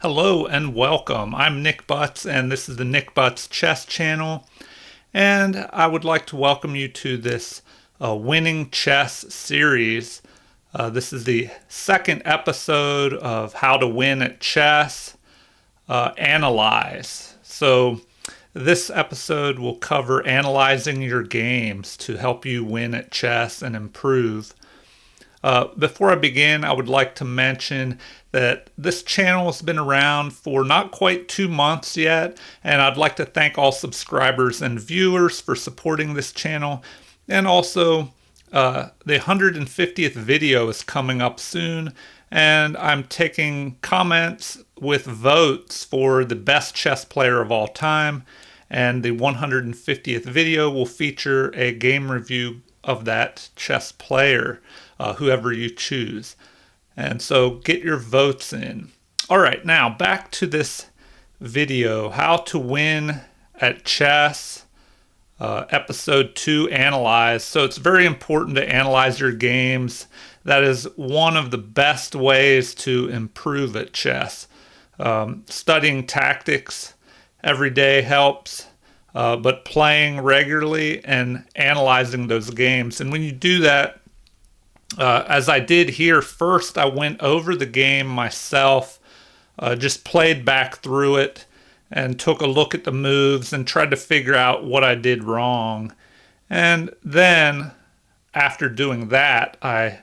Hello and welcome. I'm Nick Butts, and this is the Nick Butts Chess Channel. And I would like to welcome you to this Winning Chess series. This is the second episode of How to Win at Chess, Analyze. So, this episode will cover analyzing your games to help you win at chess and improve. Before I begin, I would like to mention that this channel has been around for not quite 2 months yet, and I'd like to thank all subscribers and viewers for supporting this channel. And also, the 150th video is coming up soon, and I'm taking comments with votes for the best chess player of all time. And the 150th video will feature a game review of that chess player, whoever you choose. And so get your votes in. All right, now back to this video, how to win at chess, episode 2, analyze. So it's very important to analyze your games. That is one of the best ways to improve at chess. Studying tactics every day helps, but playing regularly and analyzing those games. And when you do that, as I did here, first I went over the game myself, just played back through it and took a look at the moves and tried to figure out what I did wrong. And then after doing that, I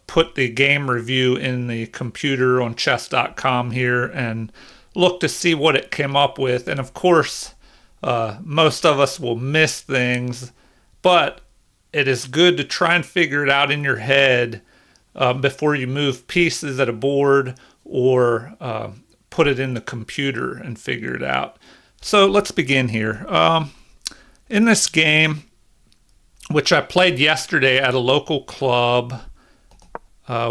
put the game review in the computer on chess.com here and looked to see what it came up with. And of course, most of us will miss things, but it is good to try and figure it out in your head before you move pieces at a board or put it in the computer and figure it out. So let's begin here. In this game, which I played yesterday at a local club, I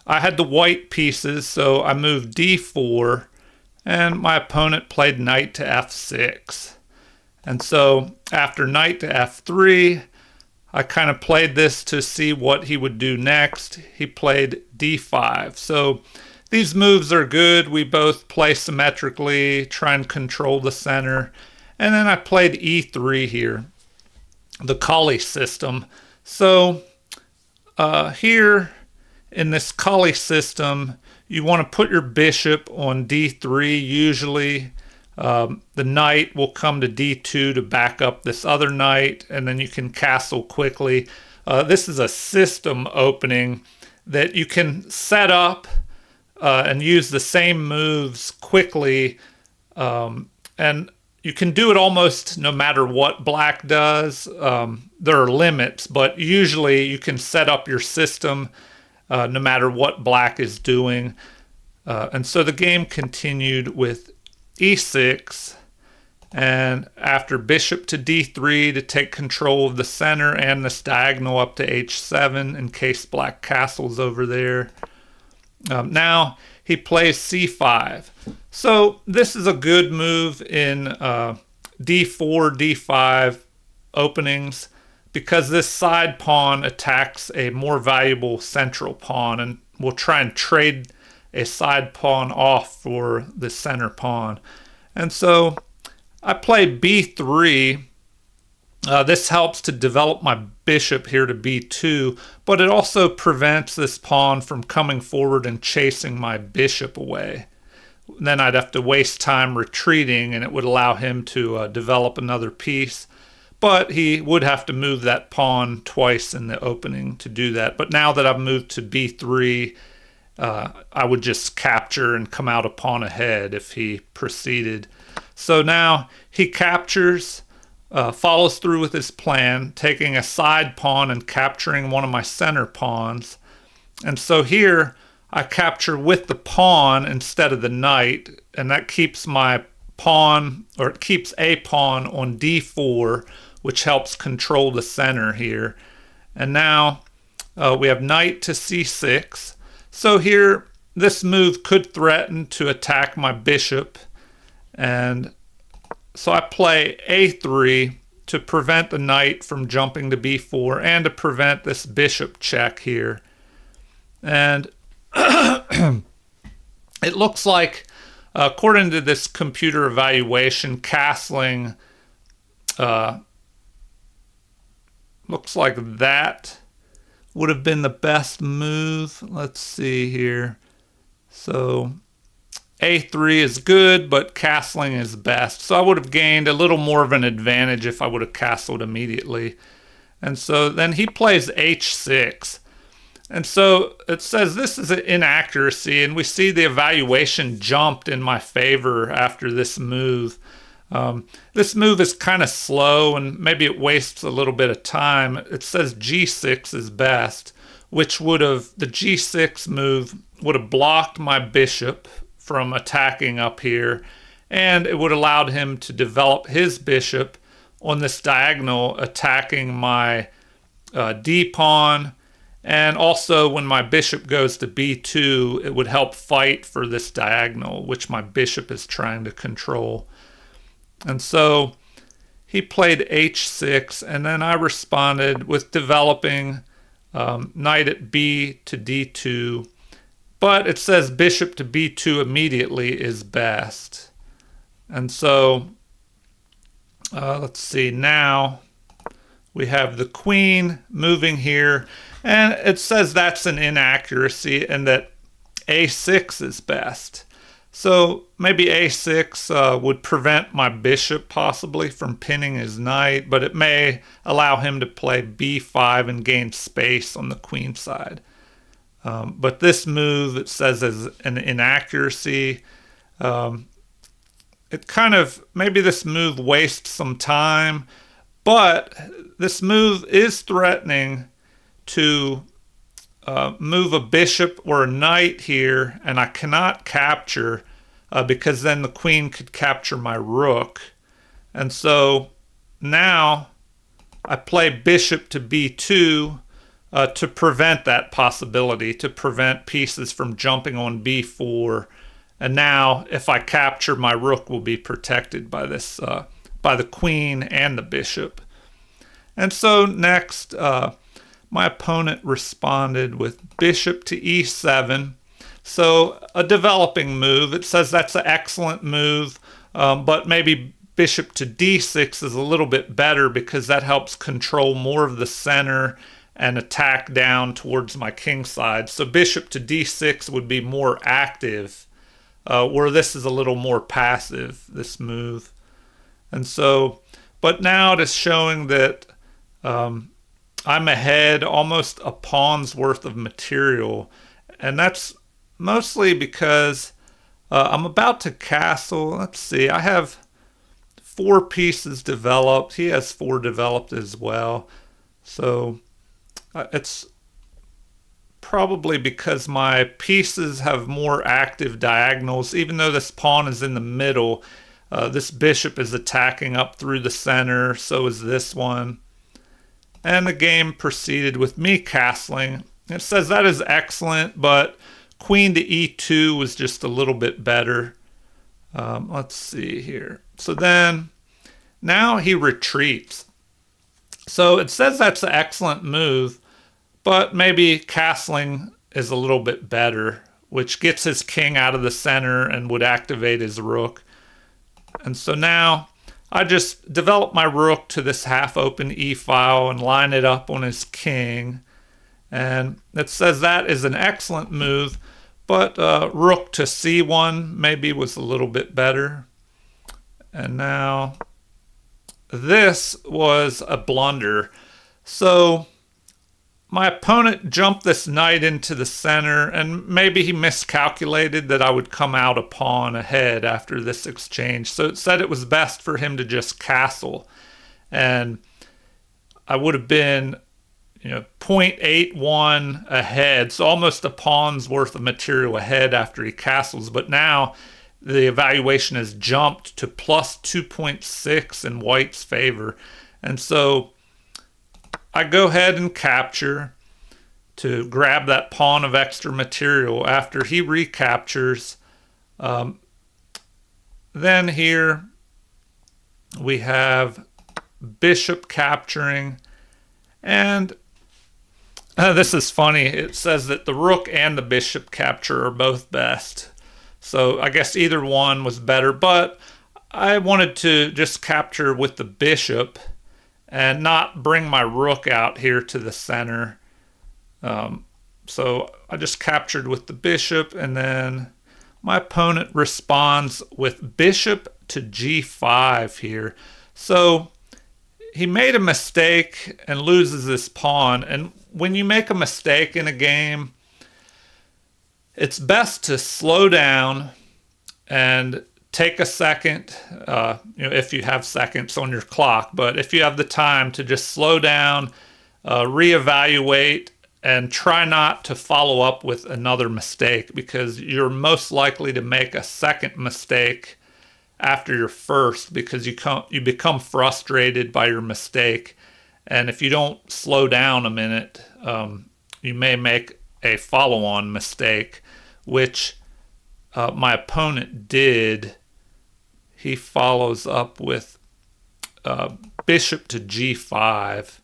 had the white pieces, so I moved d4, and my opponent played knight to f6. And so after knight to f3, I kind of played this to see what he would do next. He played d5. So these moves are good. We both play symmetrically, try and control the center. And then I played e3 here, the Kali system. So here in this Kali system, you want to put your bishop on d3 usually. The knight will come to d2 to back up this other knight, and then you can castle quickly. This is a system opening that you can set up and use the same moves quickly, and you can do it almost no matter what black does. There are limits, but usually you can set up your system no matter what black is doing. And so the game continued with e6, and after bishop to d3 to take control of the center and this diagonal up to h7 in case black castles over there. Now he plays c5. So this is a good move in d4, d5 openings because this side pawn attacks a more valuable central pawn, and we'll try and trade a side pawn off for the center pawn. And so I play b3. This helps to develop my bishop here to b2, but it also prevents this pawn from coming forward and chasing my bishop away. Then I'd have to waste time retreating, and it would allow him to develop another piece. But he would have to move that pawn twice in the opening to do that. But now that I've moved to b3, I would just capture and come out a pawn ahead if he proceeded. So now he captures, follows through with his plan, taking a side pawn and capturing one of my center pawns. And so here I capture with the pawn instead of the knight, and that keeps my pawn, or it keeps a pawn on d4, which helps control the center here. And now we have knight to c6. So here, this move could threaten to attack my bishop, and so I play a3 to prevent the knight from jumping to b4 and to prevent this bishop check here. And it looks like, according to this computer evaluation, castling looks like that would have been the best move. Let's see here. So A3 is good, but castling is best. So I would have gained a little more of an advantage if I would have castled immediately. And so then he plays H6. And so it says this is an inaccuracy, and we see the evaluation jumped in my favor after this move. This move is kind of slow, and maybe it wastes a little bit of time. It says G6 is best, which would have, the G6 move would have blocked my bishop from attacking up here, and it would have allowed him to develop his bishop on this diagonal, attacking my D pawn. And also, when my bishop goes to b2, it would help fight for this diagonal, which my bishop is trying to control. And so he played h6, and then I responded with developing knight at b to d2. But it says bishop to b2 immediately is best. And so, let's see, now we have the queen moving here. And it says that's an inaccuracy and that a6 is best. So maybe a6 would prevent my bishop possibly from pinning his knight, but it may allow him to play b5 and gain space on the queen side. But this move, it says, is an inaccuracy. It kind of, maybe this move wastes some time, but this move is threatening to move a bishop or a knight here, and I cannot capture because then the queen could capture my rook. And so now I play bishop to b2 to prevent that possibility, to prevent pieces from jumping on b4. And now if I capture, my rook will be protected by this, by the queen and the bishop. And so next, my opponent responded with bishop to e7. So a developing move. It says that's an excellent move, but maybe bishop to d6 is a little bit better because that helps control more of the center and attack down towards my king side. So bishop to d6 would be more active, where this is a little more passive, this move. And so, but now it is showing that I'm ahead almost a pawn's worth of material, and that's mostly because I'm about to castle. Let's see, I have 4 pieces developed. He has 4 developed as well. So it's probably because my pieces have more active diagonals. Even though this pawn is in the middle, this bishop is attacking up through the center, so is this one. And the game proceeded with me castling. It says that is excellent, but queen to e2 was just a little bit better. Let's see here. So then, now he retreats. So it says that's an excellent move, but maybe castling is a little bit better, which gets his king out of the center and would activate his rook. And so now I just develop my rook to this half-open e-file and line it up on his king. And it says that is an excellent move, but rook to c1 maybe was a little bit better. And now this was a blunder. So my opponent jumped this knight into the center, and maybe he miscalculated that I would come out a pawn ahead after this exchange. So it said it was best for him to just castle, and I would have been, 0.81 ahead, so almost a pawn's worth of material ahead after he castles. But now the evaluation has jumped to plus 2.6 in white's favor, and so I go ahead and capture to grab that pawn of extra material after he recaptures. Then here we have bishop capturing, and this is funny. It says that the rook and the bishop capture are both best. So I guess either one was better, but I wanted to just capture with the bishop and not bring my rook out here to the center. So I just captured with the bishop, and then my opponent responds with bishop to g5 here. So he made a mistake and loses this pawn. And when you make a mistake in a game, it's best to slow down and take a second, if you have seconds on your clock, but if you have the time to just slow down, reevaluate, and try not to follow up with another mistake, because you're most likely to make a second mistake after your first, because you become frustrated by your mistake. And if you don't slow down a minute, you may make a follow-on mistake, which my opponent did. He follows up with bishop to g5.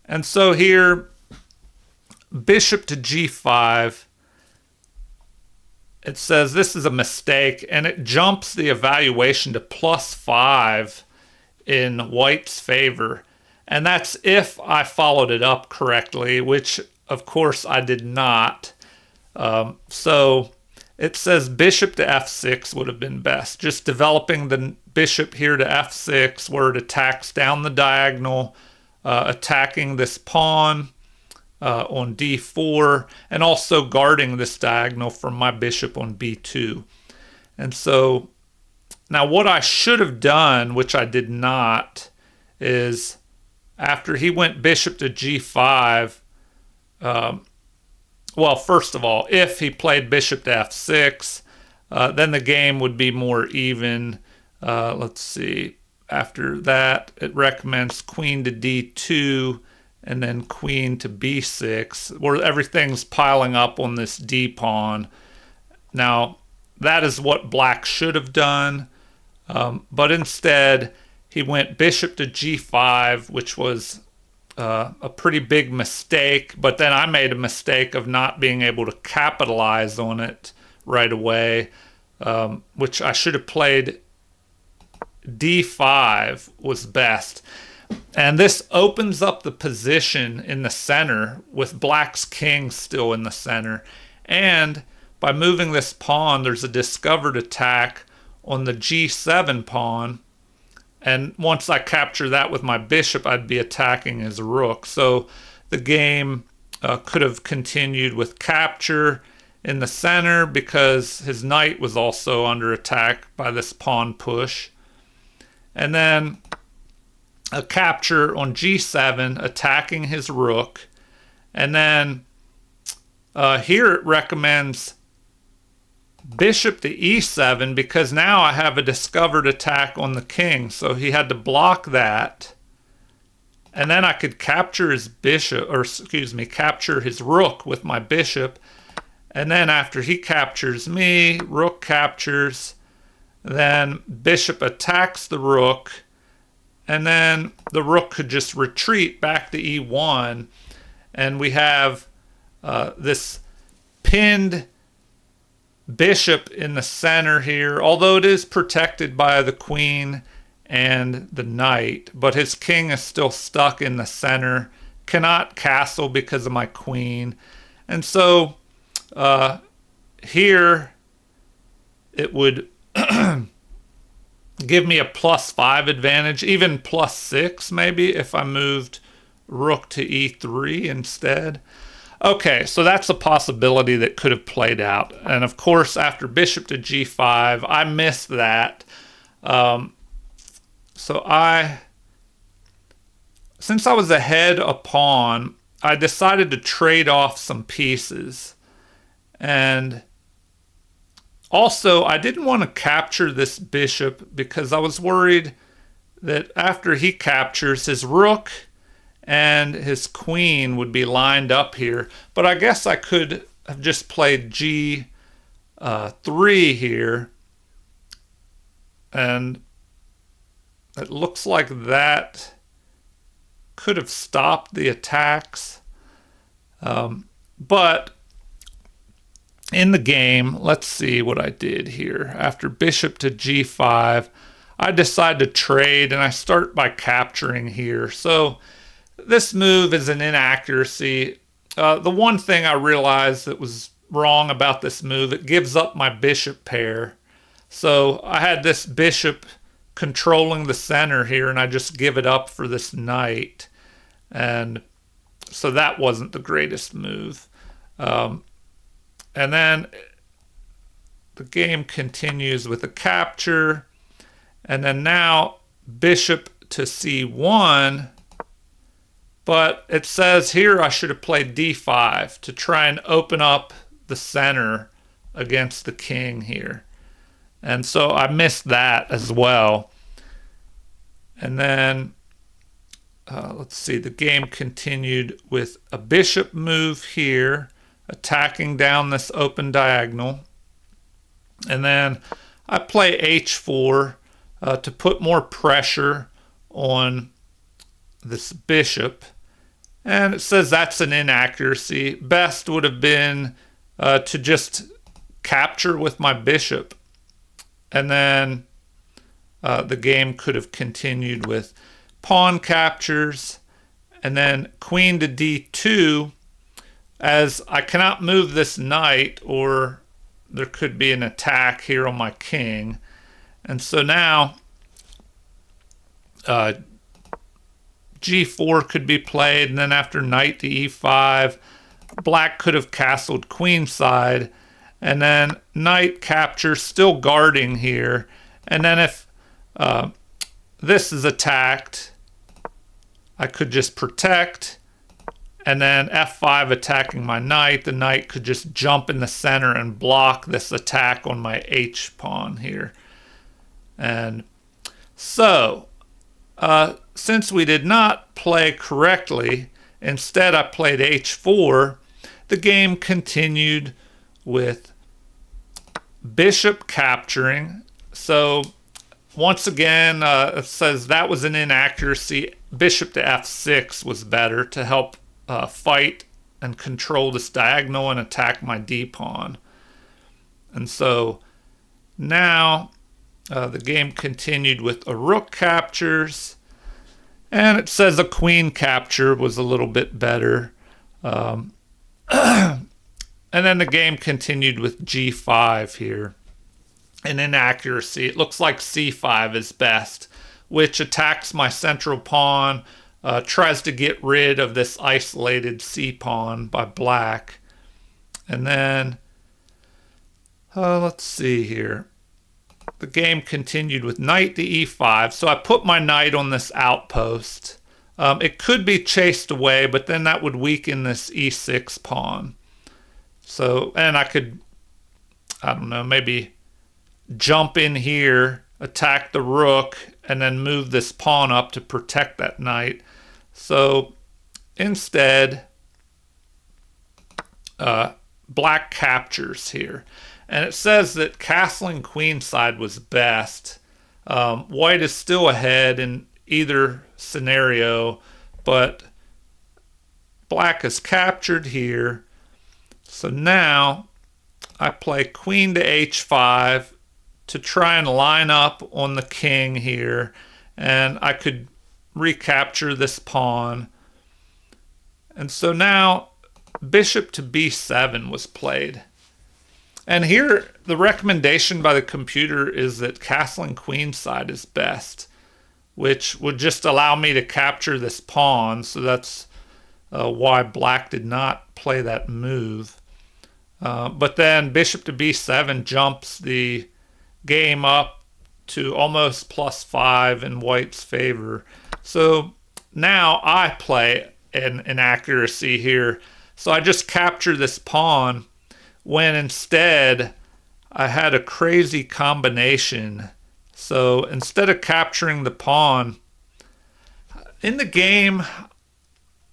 And so here, bishop to g5, it says this is a mistake, and it jumps the evaluation to +5 in white's favor. And that's if I followed it up correctly, which of course I did not. So it says bishop to f6 would have been best. Just developing the bishop here to f6 where it attacks down the diagonal, attacking this pawn on d4, and also guarding this diagonal from my bishop on b2. And so now what I should have done, which I did not, is after he went bishop to g5, well, first of all, if he played bishop to f6, then the game would be more even. Let's see. After that, it recommends queen to d2 and then queen to b6, where everything's piling up on this d pawn. Now, that is what black should have done, but instead he went bishop to g5, which was a pretty big mistake, but then I made a mistake of not being able to capitalize on it right away, which I should have played d5 was best. And this opens up the position in the center with black's king still in the center. And by moving this pawn, there's a discovered attack on the g7 pawn. And once I capture that with my bishop, I'd be attacking his rook. So the game could have continued with capture in the center because his knight was also under attack by this pawn push. And then a capture on g7, attacking his rook. And then here it recommends bishop to e7 because now I have a discovered attack on the king. So he had to block that. And then I could capture his bishop, or excuse me, capture his rook with my bishop. And then after he captures me, rook captures. Then bishop attacks the rook. And then the rook could just retreat back to e1. And we have this pinned bishop in the center here, although it is protected by the queen and the knight, but his king is still stuck in the center, cannot castle because of my queen. And so here it would give me a +5 advantage, even +6 maybe if I moved rook to e3 instead. Okay, so that's a possibility that could have played out. And of course, after bishop to g5, I missed that. Since I was ahead a pawn, I decided to trade off some pieces. And also, I didn't want to capture this bishop because I was worried that after he captures, his rook and his queen would be lined up here. But I guess I could have just played g3 here. And it looks like that could have stopped the attacks. But in the game, let's see what I did here. After bishop to g5, I decide to trade, and I start by capturing here. So this move is an inaccuracy. The one thing I realized that was wrong about this move, it gives up my bishop pair. So I had this bishop controlling the center here, and I just give it up for this knight. And so that wasn't the greatest move. And then the game continues with a capture. And then now bishop to c1. But it says here I should have played d5 to try and open up the center against the king here. And so I missed that as well. And then, let's see, the game continued with a bishop move here, attacking down this open diagonal. And then I play h4 to put more pressure on this bishop. And it says that's an inaccuracy. Best would have been to just capture with my bishop. And then the game could have continued with pawn captures. And then queen to d2, as I cannot move this knight, or there could be an attack here on my king. And so now g4 could be played, and then after knight to e5, black could have castled queenside, and then knight capture, still guarding here. And then if this is attacked, I could just protect, and then f5 attacking my knight. The knight could just jump in the center and block this attack on my h pawn here. And so since we did not play correctly, instead I played h4, the game continued with bishop capturing. So once again, it says that was an inaccuracy. Bishop to f6 was better to help fight and control this diagonal and attack my d-pawn. And so now the game continued with a rook captures. And it says a queen capture was a little bit better. And then the game continued with g5 here. An inaccuracy. It looks like c5 is best, which attacks my central pawn, tries to get rid of this isolated c-pawn by black. And then, let's see here. The game continued with knight to e5. So I put my knight on this outpost. It could be chased away, but then that would weaken this e6 pawn. So, and I could, I don't know, maybe jump in here, attack the rook, and then move this pawn up to protect that knight. So instead, black captures here. And it says that castling queenside was best. White is still ahead in either scenario, but black is captured here. So now I play queen to h5 to try and line up on the king here, and I could recapture this pawn. And so now bishop to b7 was played. And here the recommendation by the computer is that castling queenside is best, which would just allow me to capture this pawn. So that's why black did not play that move. But then bishop to b7 jumps the game up to almost +5 in white's favor. So now I play an inaccuracy here. So I just capture this pawn when instead I had a crazy combination. So instead of capturing the pawn, in the game,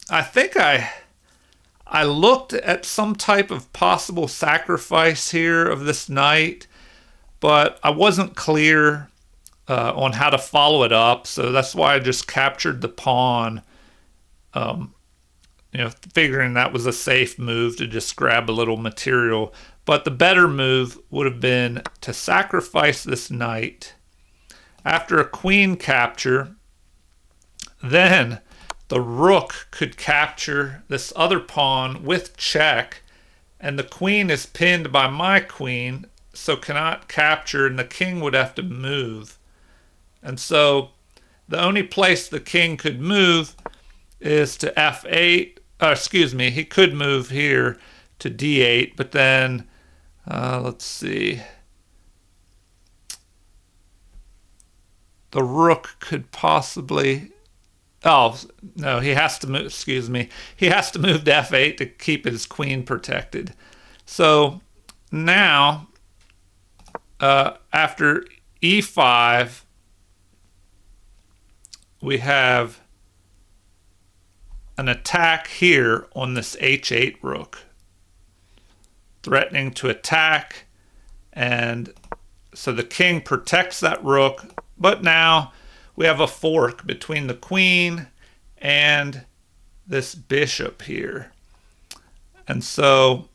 I think I looked at some type of possible sacrifice here of this knight, but I wasn't clear on how to follow it up. So that's why I just captured the pawn, figuring that was a safe move to just grab a little material. But the better move would have been to sacrifice this knight. After a queen capture, then the rook could capture this other pawn with check, and the queen is pinned by my queen, so cannot capture, and the king would have to move. And so the only place the king could move is to f8. He could move here to d8, but then, let's see. The rook could possibly... Oh, no, he has to move, He has to move to f8 to keep his queen protected. So now, after e5, we have an attack here on this h8 rook, threatening to attack, and so the king protects that rook, but now we have a fork between the queen and this bishop here. And so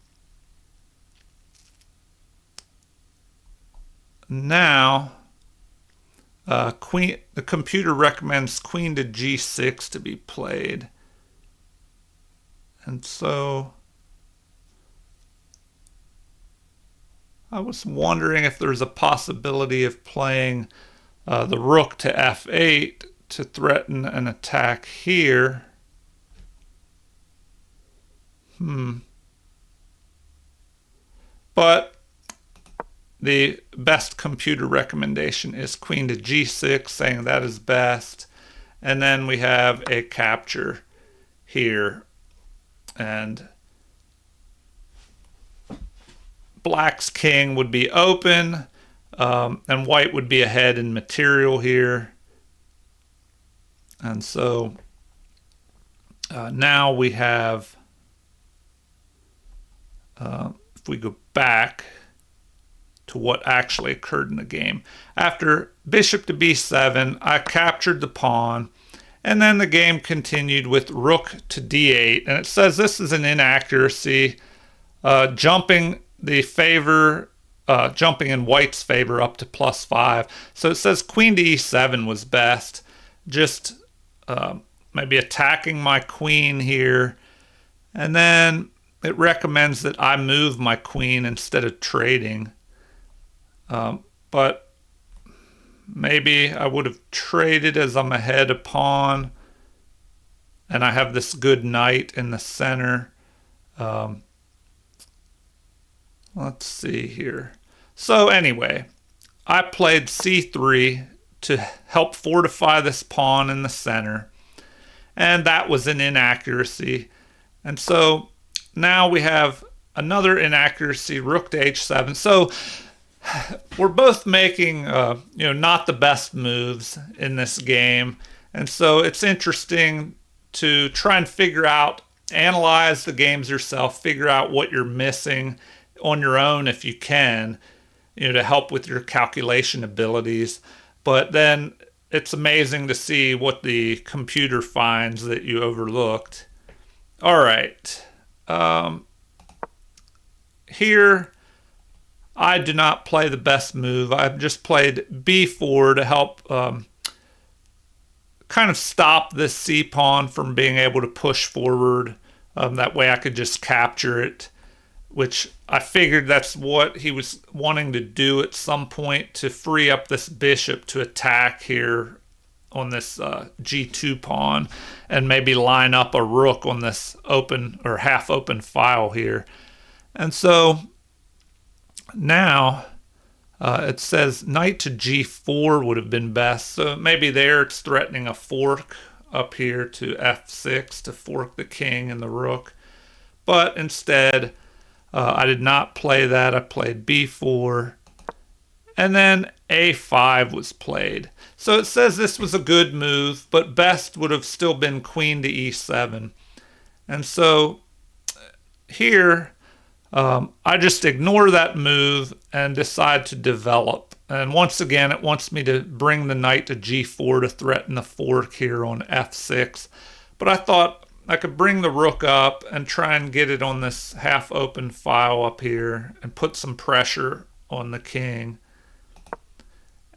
now the computer recommends queen to g6 to be played. And so I was wondering if there's a possibility of playing the rook to f8 to threaten an attack here. But the best computer recommendation is queen to g6, saying that is best. And then we have a capture here. And black's king would be open, and white would be ahead in material here. And so now we have, if we go back to what actually occurred in the game. After bishop to b7, I captured the pawn, and then the game continued with rook to d8, and it says this is an inaccuracy, jumping in white's favor up to +5. So it says queen to e7 was best, just maybe attacking my queen here, and then it recommends that I move my queen instead of trading. But maybe I would have traded as I'm ahead a pawn, and I have this good knight in the center. Let's see here. So anyway, I played c3 to help fortify this pawn in the center, and that was an inaccuracy. And so now we have another inaccuracy, rook to h7. So we're both making, not the best moves in this game. And so it's interesting to try and analyze the games yourself, figure out what you're missing on your own if you can, to help with your calculation abilities. But then it's amazing to see what the computer finds that you overlooked. All right. Here, I do not play the best move. I've just played b4 to help kind of stop this c pawn from being able to push forward. That way I could just capture it, which I figured that's what he was wanting to do at some point, to free up this bishop to attack here on this g2 pawn and maybe line up a rook on this open or half open file here. And so now it says knight to g4 would have been best. So maybe there it's threatening a fork up here to f6 to fork the king and the rook. But instead, I did not play that. I played b4. And then a5 was played. So it says this was a good move, but best would have still been queen to e7. And so here, I just ignore that move and decide to develop. And once again, it wants me to bring the knight to g4 to threaten the fork here on f6. But I thought I could bring the rook up and try and get it on this half open file up here and put some pressure on the king.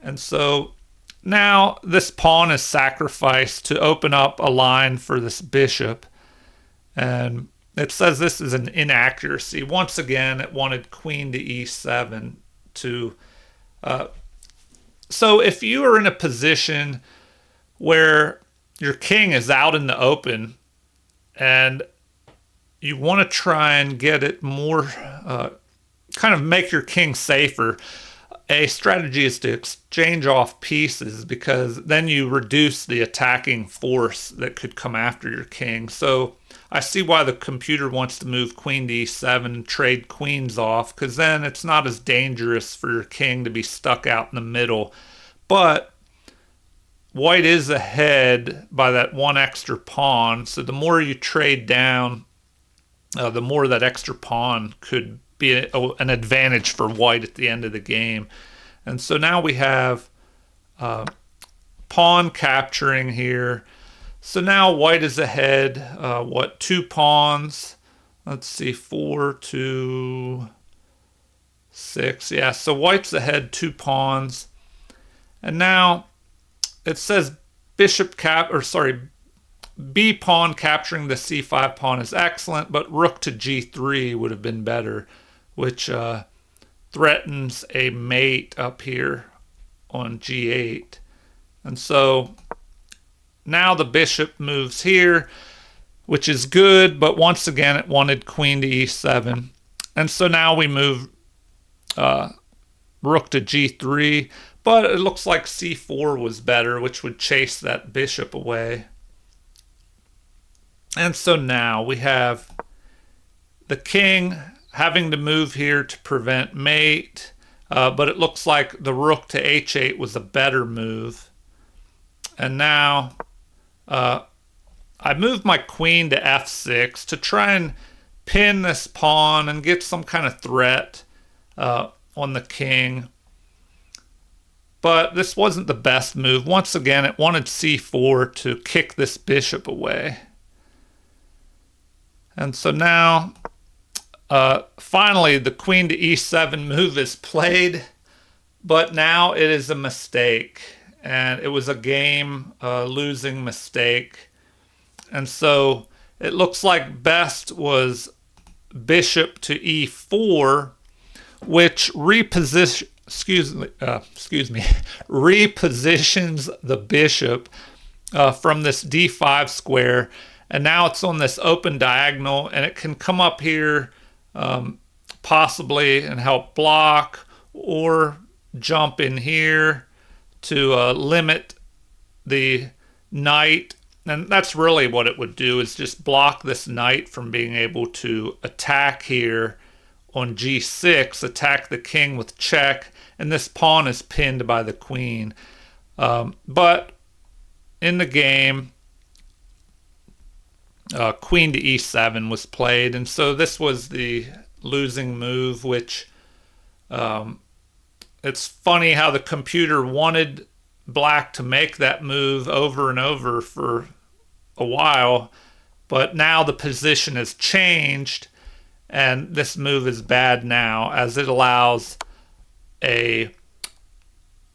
And so now this pawn is sacrificed to open up a line for this bishop. And it says this is an inaccuracy. Once again, it wanted queen to e7 to... so if you are in a position where your king is out in the open and you want to try and get it more, kind of make your king safer, a strategy is to exchange off pieces, because then you reduce the attacking force that could come after your king. So I see why the computer wants to move queen to e7 and trade queens off, because then it's not as dangerous for your king to be stuck out in the middle. But white is ahead by that one extra pawn, so the more you trade down, the more that extra pawn could be an advantage for white at the end of the game. And so now we have pawn capturing here. So now white is ahead, 2 pawns? Let's see, 4 to 6. Yeah, so white's ahead 2 pawns. And now it says B pawn capturing the c5 pawn is excellent, but rook to g3 would have been better, which threatens a mate up here on g8. And so now the bishop moves here, which is good, but once again it wanted queen to e7. And so now we move rook to g3, but it looks like c4 was better, which would chase that bishop away. And so now we have the king having to move here to prevent mate, but it looks like the rook to h8 was a better move. And now I moved my queen to f6 to try and pin this pawn and get some kind of threat on the king. But this wasn't the best move. Once again, it wanted c4 to kick this bishop away. And so now, finally, the queen to e7 move is played, but now it is a mistake. And it was a game losing mistake. And so it looks like best was bishop to e4, which repositions the bishop from this d5 square, and now it's on this open diagonal, and it can come up here possibly and help block, or jump in here to limit the knight. And that's really what it would do, is just block this knight from being able to attack here on g6, attack the king with check, and this pawn is pinned by the queen. But in the game, queen to e7 was played, and so this was the losing move, which it's funny how the computer wanted black to make that move over and over for a while, but now the position has changed, and this move is bad now, as it allows a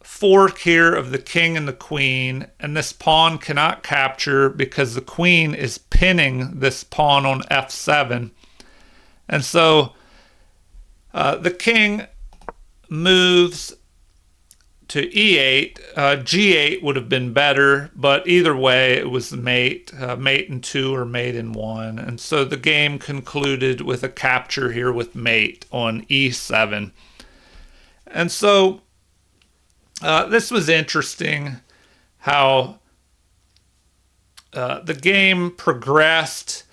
fork here of the king and the queen, and this pawn cannot capture because the queen is pinning this pawn on f7. And so the king moves to e8. G8 would have been better, but either way it was mate in 2 or mate in 1. And so the game concluded with a capture here with mate on e7. And so this was interesting how the game progressed.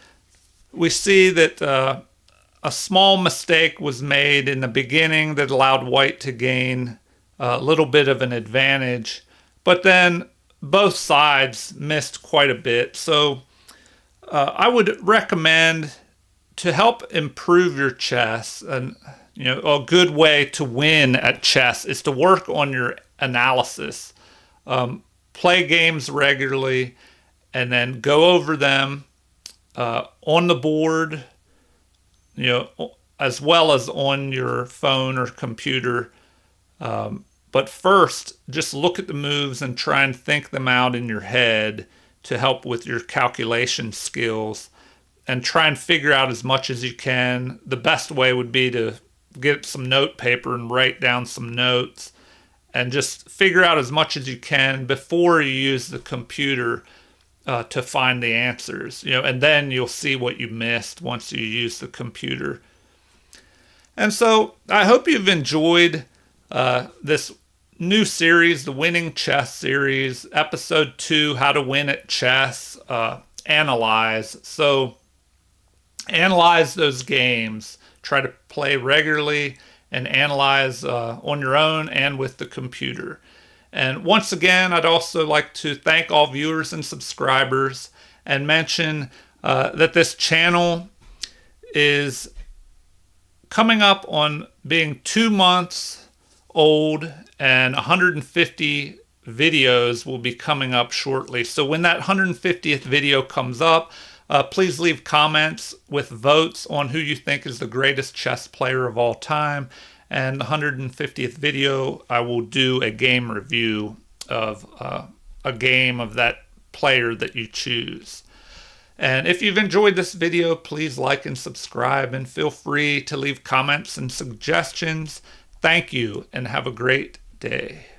We see that a small mistake was made in the beginning that allowed white to gain a little bit of an advantage, but then both sides missed quite a bit. So I would recommend, to help improve your chess, and a good way to win at chess is to work on your analysis. Play games regularly and then go over them on the board, you know, as well as on your phone or computer. But first, just look at the moves and try and think them out in your head to help with your calculation skills, and try and figure out as much as you can. The best way would be to get some note paper and write down some notes and just figure out as much as you can before you use the computer to find the answers, you know, and then you'll see what you missed once you use the computer. And so I hope you've enjoyed this new series, the Winning Chess series, episode 2, How to Win at Chess, Analyze. So analyze those games, try to play regularly, and analyze on your own and with the computer. And once again, I'd also like to thank all viewers and subscribers and mention that this channel is coming up on being 2 months old, and 150 videos will be coming up shortly. So when that 150th video comes up, please leave comments with votes on who you think is the greatest chess player of all time. And the 150th video, I will do a game review of a game of that player that you choose. And if you've enjoyed this video, please like and subscribe, and feel free to leave comments and suggestions. Thank you, and have a great day.